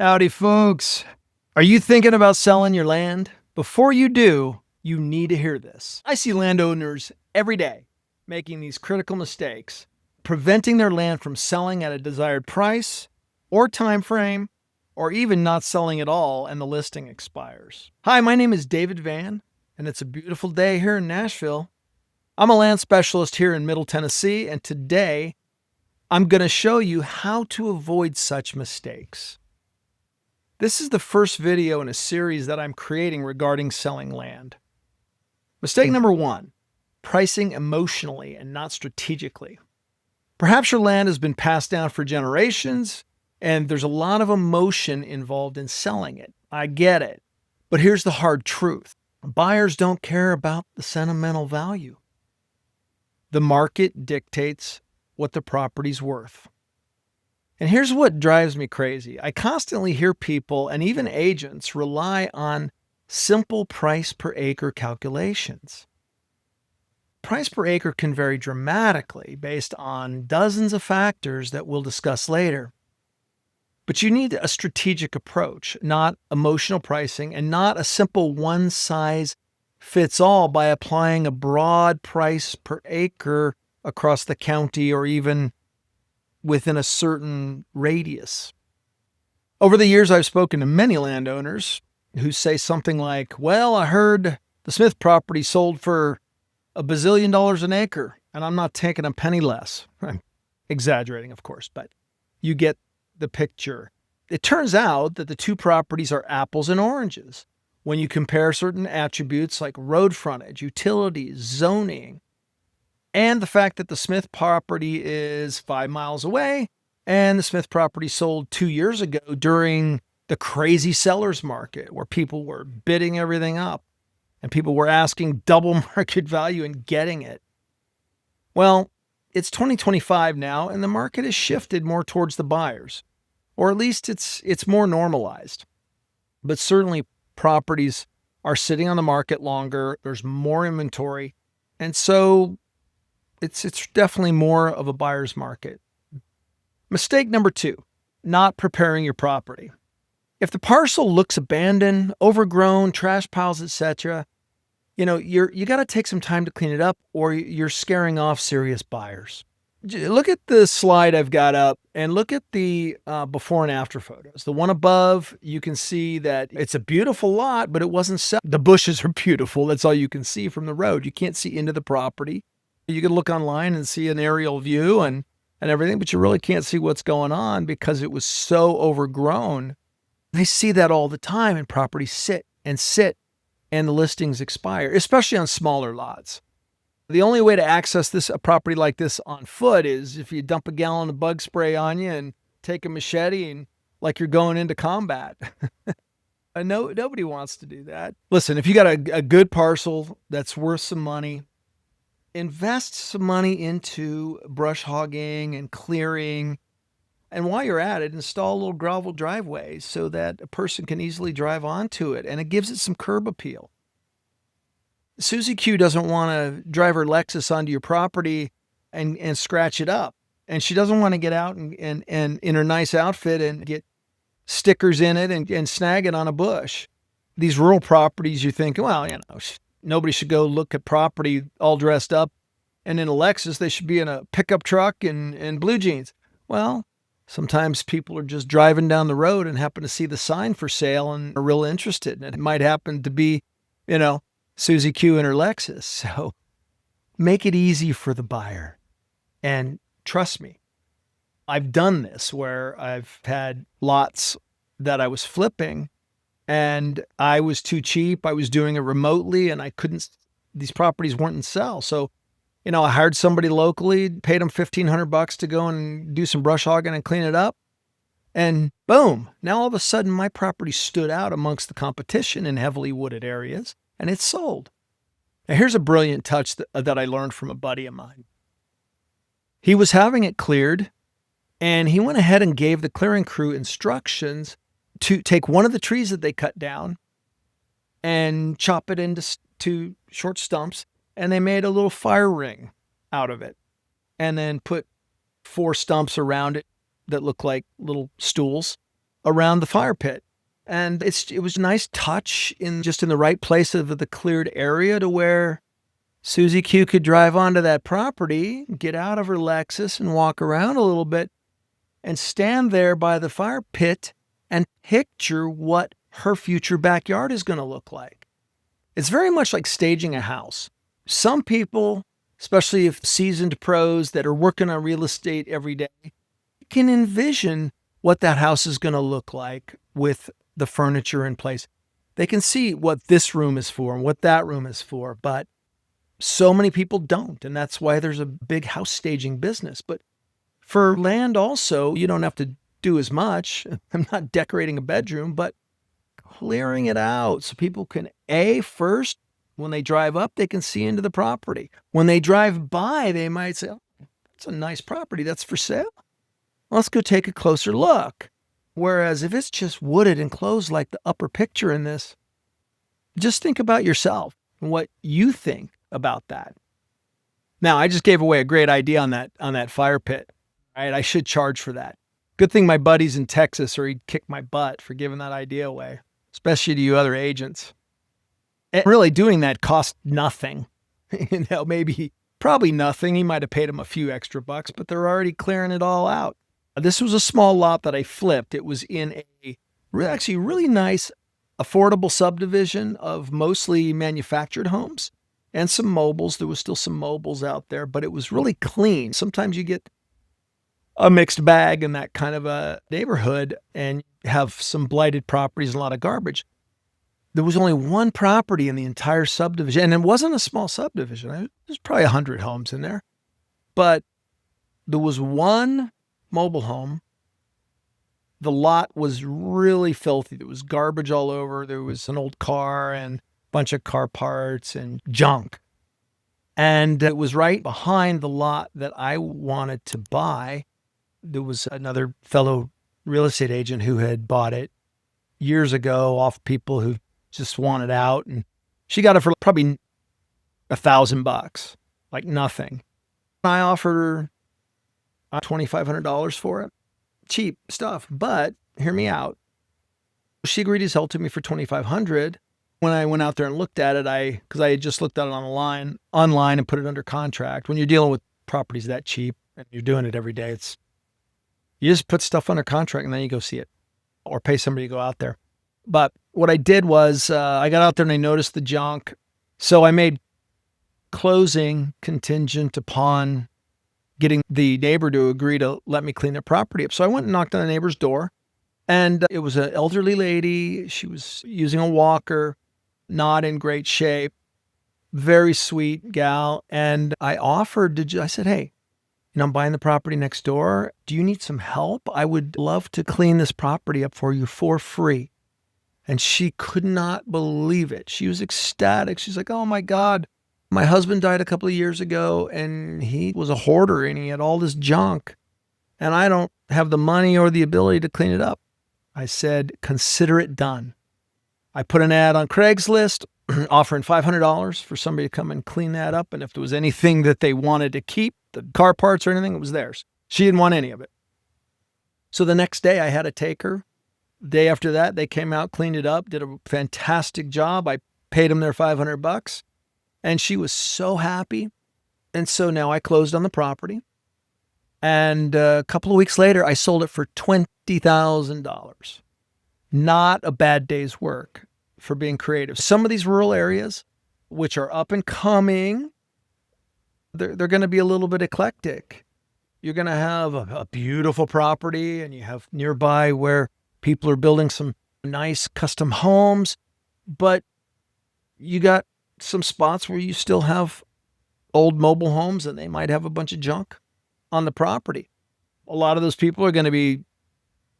Howdy, folks. Are you thinking about selling your land? Before you do, you need to hear this. I see landowners every day making these critical mistakes, preventing their land from selling at a desired price or time frame, or even not selling at all and the listing expires. Hi, my name is David Van, and it's a beautiful day here in Nashville. I'm a land specialist here in Middle Tennessee, and today I'm going to show you how to avoid such mistakes. This is the first video in a series that I'm creating regarding selling land. Mistake number one, pricing emotionally and not strategically. Perhaps your land has been passed down for generations and there's a lot of emotion involved in selling it. I get it. But here's the hard truth. Buyers don't care about the sentimental value. The market dictates what the property's worth. And here's what drives me crazy. I constantly hear people and even agents rely on simple price per acre calculations. Price per acre can vary dramatically based on dozens of factors that we'll discuss later. But you need a strategic approach, not emotional pricing, and not a simple one size fits all by applying a broad price per acre across the county or even within a certain radius. Over the years, I've spoken to many landowners who say something like, well, I heard the Smith property sold for $1 bazillion an acre, and I'm not taking a penny less. I'm exaggerating, of course, but you get the picture. It turns out that the two properties are apples and oranges when you compare certain attributes like road frontage, utilities, zoning, and the fact that the Smith property is 5 miles away and the Smith property sold 2 years ago during the crazy seller's market where people were bidding everything up and people were asking double market value and getting it. Well, it's 2025 now and the market has shifted more towards the buyers, or at least it's more normalized. But certainly properties are sitting on the market longer. There's more inventory. And so it's definitely more of a buyer's market. Mistake number two, not preparing your property. If the parcel looks abandoned, overgrown, trash piles, etc., you got to take some time to clean it up or you're scaring off serious buyers. Look at the slide I've got up and look at the before and after photos. The one above, you can see that it's a beautiful lot, but it wasn't set. The bushes are beautiful. That's all you can see from the road. You can't see into the property. You can look online and see an aerial view and everything, but you really can't see what's going on because it was so overgrown. I see that all the time, and properties sit and the listings expire, especially on smaller lots. The only way to access a property like this on foot is if you dump a gallon of bug spray on you and take a machete and like you're going into combat. Nobody wants to do that. Listen, if you got a good parcel that's worth some money, invest some money into brush hogging and clearing. And while you're at it, install a little gravel driveway so that a person can easily drive onto it. And it gives it some curb appeal. Susie Q doesn't want to drive her Lexus onto your property and scratch it up. And she doesn't want to get out and in her nice outfit and get stickers in it and snag it on a bush. These rural properties, you think, well, nobody should go look at property all dressed up and in a Lexus. They should be in a pickup truck and blue jeans. Well, sometimes people are just driving down the road and happen to see the sign for sale and are real interested. And it might happen to be, Susie Q in her Lexus. So make it easy for the buyer. And trust me, I've done this where I've had lots that I was flipping and I was too cheap. I was doing it remotely and these properties weren't in sale. So, I hired somebody locally, paid them $1,500 to go and do some brush hogging and clean it up. And boom, now all of a sudden my property stood out amongst the competition in heavily wooded areas and it's sold. Now here's a brilliant touch that I learned from a buddy of mine. He was having it cleared and he went ahead and gave the clearing crew instructions to take one of the trees that they cut down and chop it into short stumps. And they made a little fire ring out of it and then put 4 stumps around it that look like little stools. around the fire pit. And it was a nice touch in the right place of the cleared area to where Susie Q could drive onto that property, get out of her Lexus and walk around a little bit and stand there by the fire pit and picture what her future backyard is going to look like. It's very much like staging a house. Some people, especially if seasoned pros that are working on real estate every day, can envision what that house is going to look like with the furniture in place. They can see what this room is for and what that room is for, but so many people don't, and that's why there's a big house staging business. But for land also, you don't have to do as much. I'm not decorating a bedroom, but clearing it out so people can, first, when they drive up, they can see into the property. When they drive by, they might say, oh, that's a nice property. That's for sale. Let's go take a closer look. Whereas if it's just wooded and closed like the upper picture in this, just think about yourself and what you think about that. Now, I just gave away a great idea on that fire pit. Right? I should charge for that. Good thing my buddy's in Texas or he'd kick my butt for giving that idea away, especially to you other agents. And really doing that cost nothing. Probably nothing. He might have paid him a few extra bucks, but they're already clearing it all out. This was a small lot that I flipped. It was in a actually really nice, affordable subdivision of mostly manufactured homes and some mobiles. There was still some mobiles out there, but it was really clean. Sometimes you get a mixed bag in that kind of a neighborhood and have some blighted properties and a lot of garbage. There was only one property in the entire subdivision, and it wasn't a small subdivision. There's probably 100 homes in there, but there was one mobile home. The lot was really filthy. There was garbage all over. There was an old car and a bunch of car parts and junk. And it was right behind the lot that I wanted to buy. There was another fellow real estate agent who had bought it years ago off people who just wanted out. And she got it for probably $1,000, like nothing. I offered her $2,500 for it. Cheap stuff, but hear me out. She agreed to sell it to me for $2,500. When I went out there and looked at it, because I had just looked at it online and put it under contract. When you're dealing with properties that cheap and you're doing it every day, you just put stuff under contract and then you go see it or pay somebody to go out there. But what I did was I got out there and I noticed the junk. So I made closing contingent upon getting the neighbor to agree to let me clean their property up. So I went and knocked on the neighbor's door, and it was an elderly lady. She was using a walker, not in great shape, very sweet gal. And I said, hey, I'm buying the property next door. Do you need some help? I would love to clean this property up for you for free. And she could not believe it. She was ecstatic. She's like, oh my God. My husband died a couple of years ago and he was a hoarder and he had all this junk and I don't have the money or the ability to clean it up. I said, consider it done. I put an ad on Craigslist offering $500 for somebody to come and clean that up. And if there was anything that they wanted to keep, the car parts or anything, it was theirs. She didn't want any of it. So the next day I had to take her. The day after that, they came out, cleaned it up, did a fantastic job. I paid them their $500. And she was so happy. And so now I closed on the property. And a couple of weeks later, I sold it for $20,000. Not a bad day's work for being creative. Some of these rural areas, which are up and coming, they're going to be a little bit eclectic. You're going to have a beautiful property and you have nearby where people are building some nice custom homes, but you got some spots where you still have old mobile homes and they might have a bunch of junk on the property. A lot of those people are going to be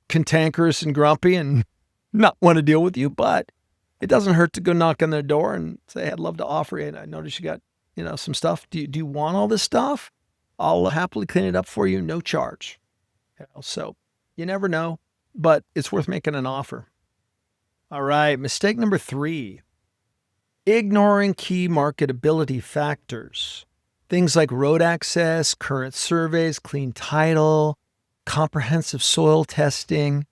cantankerous and grumpy and not want to deal with you, but it doesn't hurt to go knock on their door and say, hey, I'd love to offer you. And I noticed you got, some stuff. Do you want all this stuff? I'll happily clean it up for you. No charge. So you never know, but it's worth making an offer. All right. Mistake number 3. Ignoring key marketability factors. Things like road access, current surveys, clean title, comprehensive soil testing.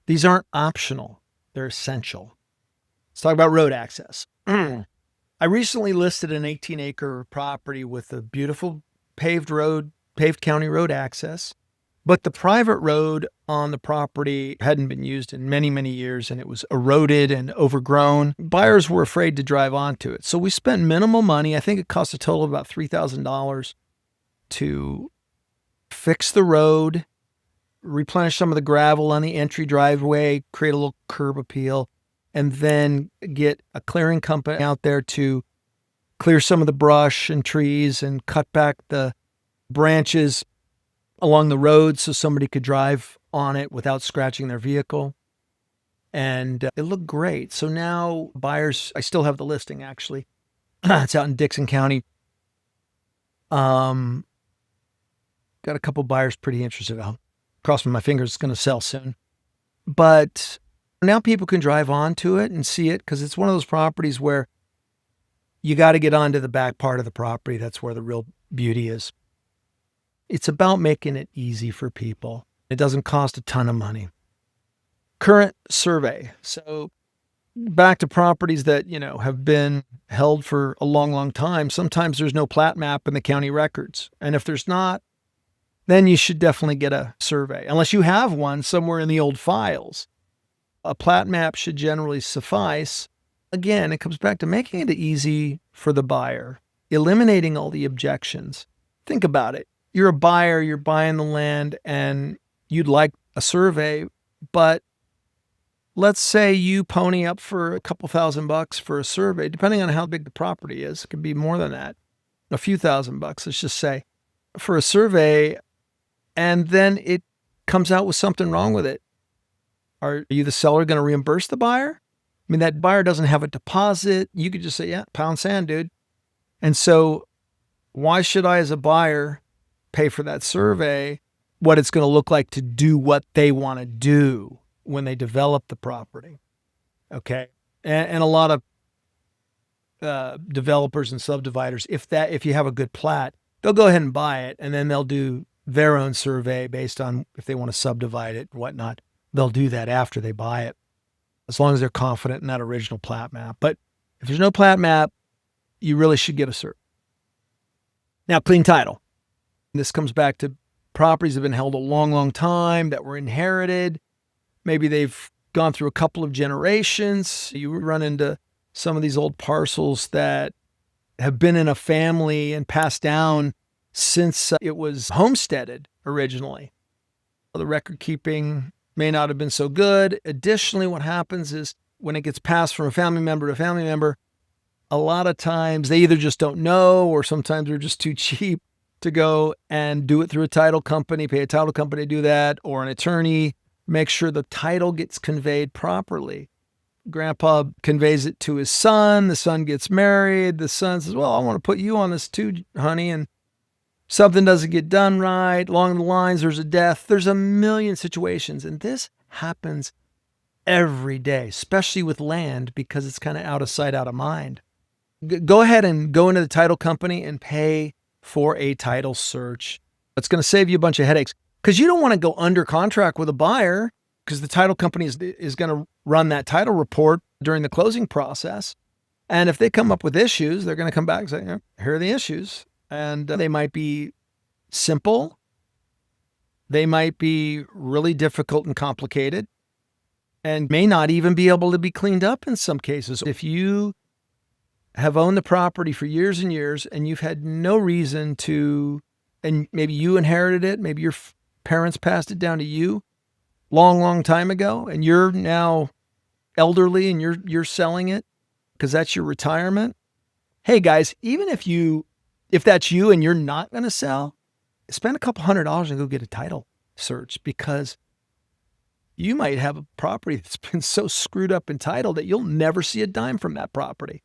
These aren't optional, they're essential. Let's talk about road access. I recently listed an 18-acre property with a beautiful paved county road access, but the private road on the property hadn't been used in many, many years, and it was eroded and overgrown. Buyers were afraid to drive onto it. So we spent minimal money. I think it cost a total of about $3,000 to fix the road, replenish some of the gravel on the entry driveway, create a little curb appeal, and then get a clearing company out there to clear some of the brush and trees and cut back the branches along the road so somebody could drive on it without scratching their vehicle. And it looked great. So now buyers, I still have the listing actually. It's out in Dixon County. Got a couple buyers pretty interested. I'll cross my fingers, it's going to sell soon. But now people can drive onto it and see it because it's one of those properties where you got to get onto the back part of the property. That's where the real beauty is. It's about making it easy for people. It doesn't cost a ton of money. Current survey. So back to properties that, have been held for a long, long time. Sometimes there's no plat map in the county records. And if there's not, then you should definitely get a survey. Unless you have one somewhere in the old files. A plat map should generally suffice. Again, it comes back to making it easy for the buyer, eliminating all the objections. Think about it. You're a buyer, you're buying the land, and you'd like a survey, but let's say you pony up for a couple $1,000 for a survey, depending on how big the property is. It could be more than that, a few $1,000, let's just say, for a survey, and then it comes out with something wrong with it. Are you, the seller, going to reimburse the buyer? I mean, that buyer doesn't have a deposit. You could just say, yeah, pound sand, dude. And so why should I, as a buyer, pay for that survey, what it's going to look like to do what they want to do when they develop the property? Okay. And a lot of developers and subdividers, if you have a good plat, they'll go ahead and buy it, and then they'll do their own survey based on if they want to subdivide it and whatnot. They'll do that after they buy it, as long as they're confident in that original plat map. But if there's no plat map, you really should get a survey. Now, clean title. This comes back to properties that have been held a long, long time that were inherited. Maybe they've gone through a couple of generations. You run into some of these old parcels that have been in a family and passed down since it was homesteaded originally. The record keeping may not have been so good. Additionally, what happens is when it gets passed from a family member to family member, a lot of times they either just don't know, or sometimes they're just too cheap to go and do it through a title company, pay a title company to do that, or an attorney, make sure the title gets conveyed properly. Grandpa conveys it to his son, the son gets married, the son says, well, I want to put you on this too, honey, and something doesn't get done right, along the lines, there's a death, there's a million situations, and this happens every day, especially with land, because it's kind of out of sight, out of mind. Go ahead and go into the title company and pay for a title search. It's going to save you a bunch of headaches, because you don't want to go under contract with a buyer, because the title company is going to run that title report during the closing process. And if they come up with issues, they're going to come back and say, here are the issues. And they might be simple. They might be really difficult and complicated, and may not even be able to be cleaned up in some cases. If you have owned the property for years and years, and you've had no reason to, and maybe you inherited it, maybe your parents passed it down to you long, long time ago, and you're now elderly and you're selling it because that's your retirement. Hey guys, even if that's you and you're not going to sell, spend a couple $100 and go get a title search, because you might have a property that's been so screwed up in title that you'll never see a dime from that property.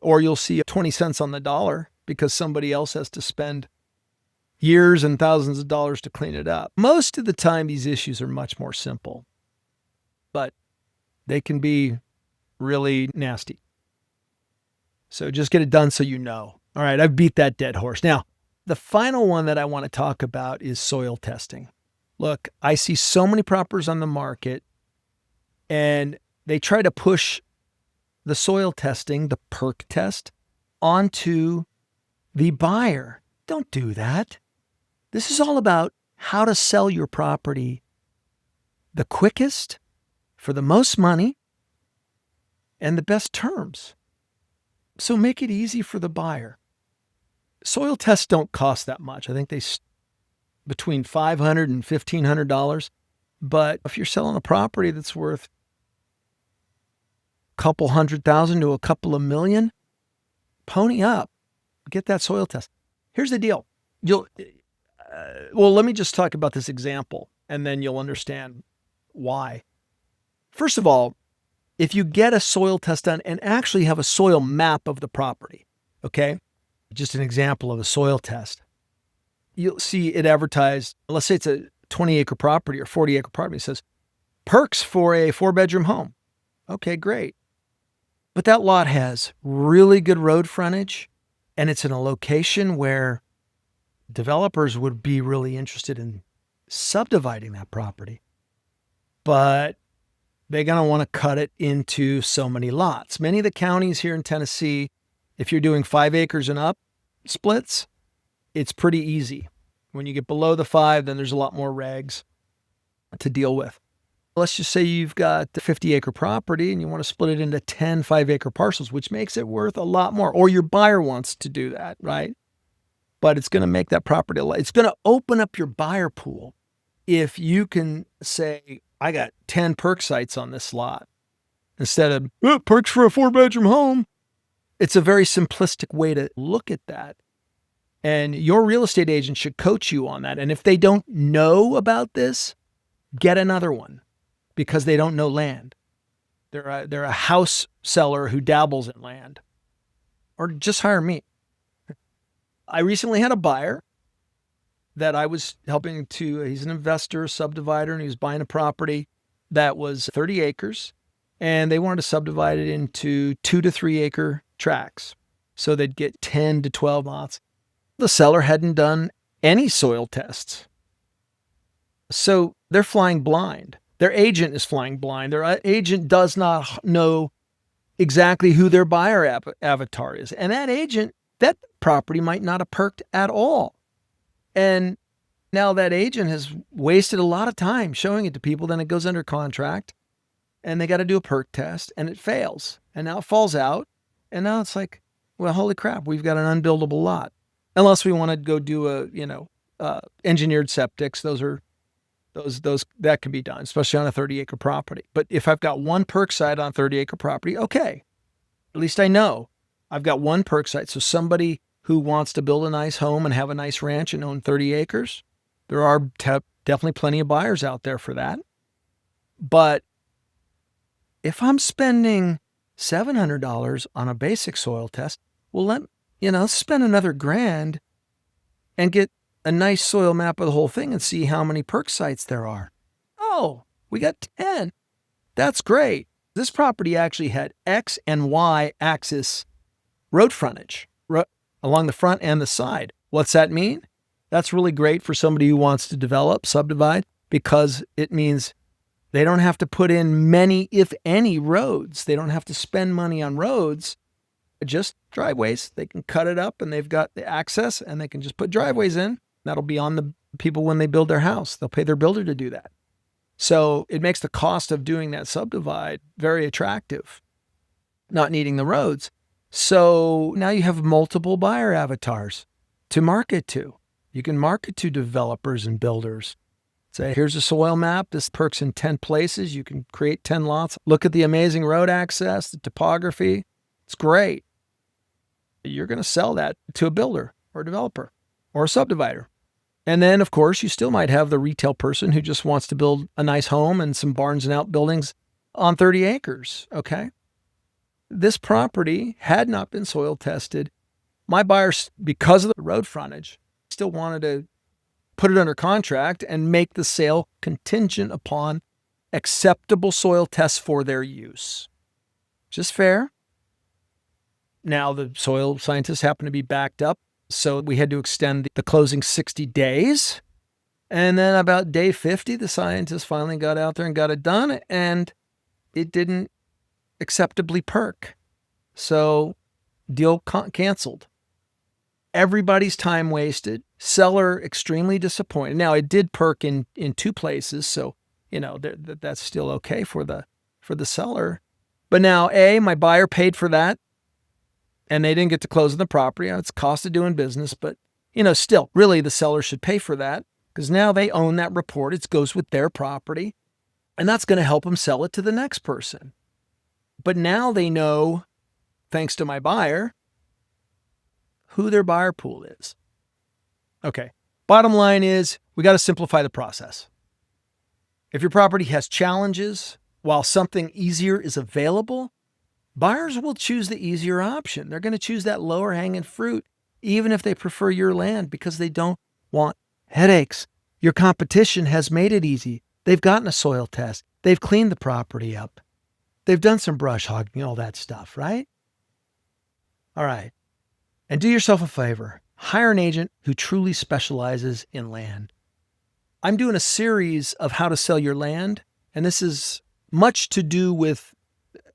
Or you'll see 20 cents on the dollar because somebody else has to spend years and thousands of dollars to clean it up. Most of the time, these issues are much more simple, but they can be really nasty. So just get it done so you know. All right, I've beat that dead horse. Now, the final one that I want to talk about is soil testing. Look, I see so many properties on the market And they try to push the soil testing, the perk test, onto the buyer. Don't do that. This is all about how to sell your property the quickest, for the most money, and the best terms. So make it easy for the buyer. Soil tests don't cost that much. I think they between $500 and $1,500. But if you're selling a property that's worth a couple $100,000 to a couple of million, pony up. Get that soil test. Here's the deal. Let me just talk about this example, and then you'll understand why. First of all, if you get a soil test done and actually have a soil map of the property, okay? Just an example of a soil test. You'll see it advertised, let's say it's a 20-acre property or 40-acre property. It says, perks for a 4-bedroom home. Okay, great. But that lot has really good road frontage, and it's in a location where developers would be really interested in subdividing that property. But they're going to want to cut it into so many lots. Many of the counties here in Tennessee, if you're doing 5 acres and up splits, it's pretty easy. When you get below the 5, then there's a lot more regs to deal with. Let's just say you've got a 50-acre property and you want to split it into 10 5-acre parcels, which makes it worth a lot more. Or your buyer wants to do that, right? But it's going to make that property, it's going to open up your buyer pool if you can say, I got 10 perk sites on this lot. Instead of, perks for a 4-bedroom home. It's a very simplistic way to look at that. And your real estate agent should coach you on that. And if they don't know about this, get another one because they don't know land. They're a house seller who dabbles in land. Or just hire me. I recently had a buyer that I was helping he's an investor, subdivider, and he was buying a property that was 30 acres. And they wanted to subdivide it into 2 to 3 acre tracts. So they'd get 10 to 12 lots. The seller hadn't done any soil tests. So they're flying blind. Their agent is flying blind. Their agent does not know exactly who their buyer avatar is. And that property might not have perked at all. And now that agent has wasted a lot of time showing it to people. Then it goes under contract and they got to do a perk test and it fails. And now it falls out. And now it's like, well, holy crap, we've got an unbuildable lot. Unless we want to go do engineered septics. Those that can be done, especially on a 30-acre property. But if I've got one perk site on a 30-acre property, okay. At least I know I've got one perk site. So somebody who wants to build a nice home and have a nice ranch and own 30 acres, there are definitely plenty of buyers out there for that. But if I'm spending $700 on a basic soil test, well, spend another $1,000 and get a nice soil map of the whole thing and see how many perk sites there are. Oh, we got 10. That's great. This property actually had X and Y axis road frontage along the front and the side. What's that mean? That's really great for somebody who wants to develop, subdivide, because it means they don't have to put in many, if any, roads. They don't have to spend money on roads, just driveways. They can cut it up and they've got the access and they can just put driveways in. That'll be on the people when they build their house. They'll pay their builder to do that. So it makes the cost of doing that subdivide very attractive, not needing the roads. So now you have multiple buyer avatars to market to. You can market to developers and builders. Say, here's a soil map. This perks in 10 places. You can create 10 lots. Look at the amazing road access, the topography. It's great. You're going to sell that to a builder or a developer or a subdivider. And then, of course, you still might have the retail person who just wants to build a nice home and some barns and outbuildings on 30 acres, okay? This property had not been soil tested. My buyers, because of the road frontage, still wanted to put it under contract and make the sale contingent upon acceptable soil tests for their use. Just fair. Now, the soil scientists happen to be backed up, so we had to extend the closing 60 days. And then about day 50, the scientists finally got out there and got it done. And it didn't acceptably perk. So deal canceled. Everybody's time wasted. Seller extremely disappointed. Now it did perk in 2 places, so that's still okay for the seller. But now my buyer paid for that, and they didn't get to close on the property. It's cost of doing business, but still, really the seller should pay for that because now they own that report. It goes with their property, and that's going to help them sell it to the next person. But now they know, thanks to my buyer, who their buyer pool is. Okay. Bottom line is we got to simplify the process. If your property has challenges while something easier is available, buyers will choose the easier option. They're going to choose that lower hanging fruit, even if they prefer your land, because they don't want headaches. Your competition has made it easy. They've gotten a soil test. They've cleaned the property up. They've done some brush hogging, all that stuff, right? All right. And do yourself a favor. Hire an agent who truly specializes in land. I'm doing a series of how to sell your land, and this is much to do with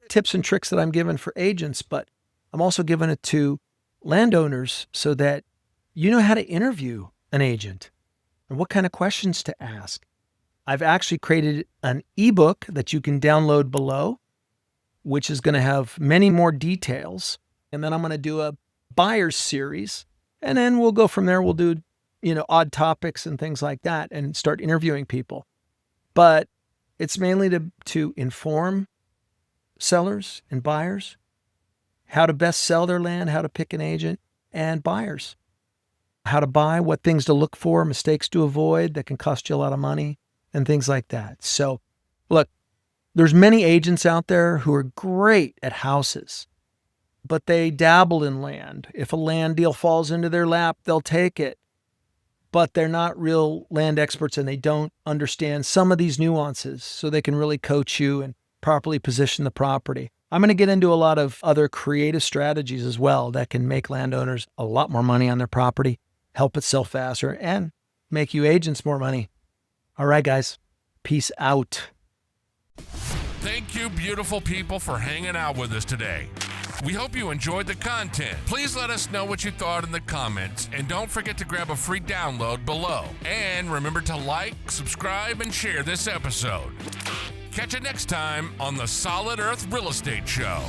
tips and tricks that I'm giving for agents, but I'm also giving it to landowners so that you know how to interview an agent and what kind of questions to ask. I've actually created an ebook that you can download below, which is going to have many more details. And then I'm going to do a buyer's series, and then we'll go from there. We'll do, odd topics and things like that and start interviewing people. But it's mainly to inform sellers and buyers how to best sell their land, how to pick an agent, and buyers how to buy, what things to look for, mistakes to avoid that can cost you a lot of money, and things like that. So look, there's many agents out there who are great at houses, but they dabble in land. If a land deal falls into their lap, they'll take it. But they're not real land experts, and they don't understand some of these nuances so they can really coach you and properly position the property. I'm going to get into a lot of other creative strategies as well that can make landowners a lot more money on their property, help it sell faster, and make you agents more money. All right, guys. Peace out. Thank you, beautiful people, for hanging out with us today. We hope you enjoyed the content. Please let us know what you thought in the comments, and don't forget to grab a free download below. And remember to like, subscribe, and share this episode. Catch you next time on the Solid Earth Real Estate Show.